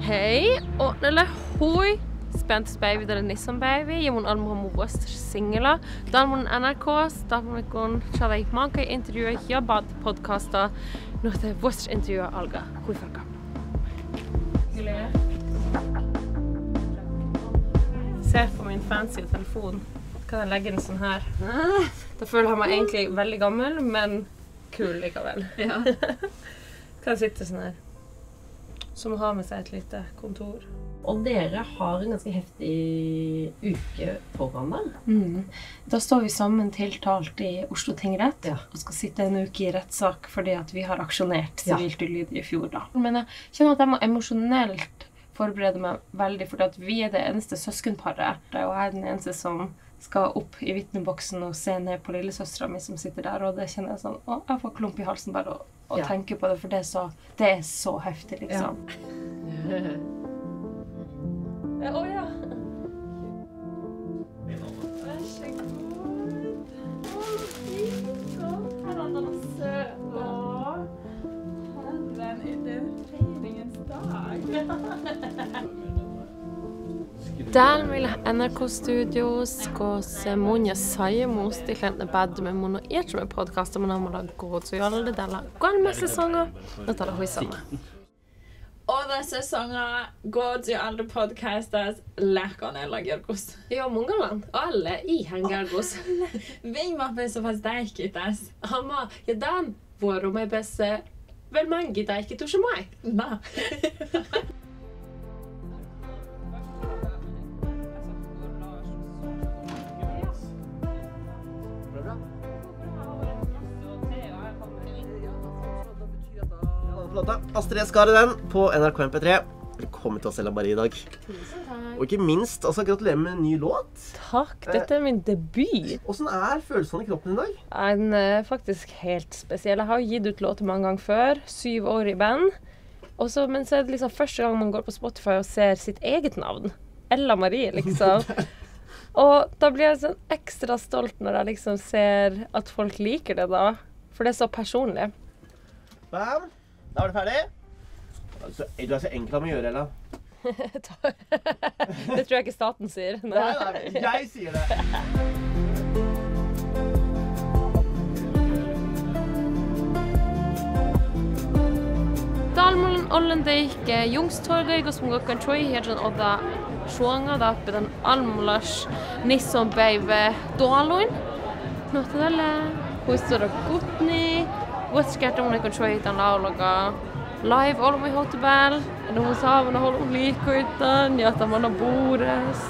Hej, eller hoi. Spänt baby där Nissan baby. Jag mun almu mu west singela. Dan mun NRK, dan mun kon chavai manka intervju jag bad podcasta. Nu det west intervju alga. Hur fucka. Ser på min fancy telefon. Kan jeg legge den sånn her? Da føler jeg meg egentlig veldig gammel, men kul likevel. Ja. Kan jeg sitte sånn her? Som har med seg et lite kontor. Og dere har en ganske heftig uke foran deg. Da står vi sammen tiltalt i Oslo tingrett, og skal sitte en uke i rettssak fordi at vi har aksjonert sivilt ulydig i fjor. Da. Men jeg kjenner at jeg må emosjonelt forberede meg veldig, fordi at vi er det eneste søskenparet. Og jeg er den eneste som skal opp i vitneboksen og se ned på lillesøstera mi som sitter der, og det kjenner jeg sånn, jeg får klump i halsen bare å tenke på det, for det er så heftig, liksom. Ja. Ja. Vær så god. Her er den søt. Herren i den feiringens dag. Där vill NRK-studios kos Monja Sajemos till klient bad med mono ett med podcast om man går så jag det där går med säsonger och tar det i sommar. Og disse sanger går til alle podcastas lærkene eller Gjørgos. Ja, mange land. Alle i Gjørgos. Vi må be så fast deikitas. Hamma, ja dan våre med bässe väl mange deikit och mig. Na. Astrid Skaren på NRK MP3. Velkommen til oss, Ella Marie, i dag. Tusen takk. Og ikke minst, gratulerer med en ny låt. Takk, dette er min debut. Hvordan er følelsen i kroppen i dag? Den er faktisk helt spesiell. Jeg har gitt ut låter mange ganger før, 7 år i band. Men så er det liksom første gang man går på Spotify og ser sitt eget navn. Ella Marie, liksom. Og da blir jeg sånn ekstra stolt når jeg liksom ser at folk liker det da. For det er så personlig. Bam! Da er du ferdig. Du er så enkel å gjøre, Ella. Det tror jeg ikke staten sier. Nei, jeg sier det. Dalmålen Ollendeik, Jungstordeik og Smungokken Troi, her sånn Odda Sjånga, da oppe den Almolars Nisson Beive Daloin. Nå til alle, hun står og Gutni, Whatskert om jeg kan se ut den avlaga live all my hotball. Og hun sa hun holder like uten, ja, at man har bores.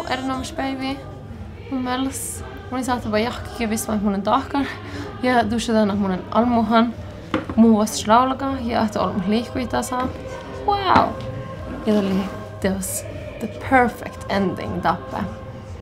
Erinovic baby. Mels. Mun saattaa vaan jahkikin vismaan munen tahkan. Ja dushadana munen almuhan. Muuvas laulaga ja että olemme liikkui tasa. Wow! Ja oli the perfect ending tappe.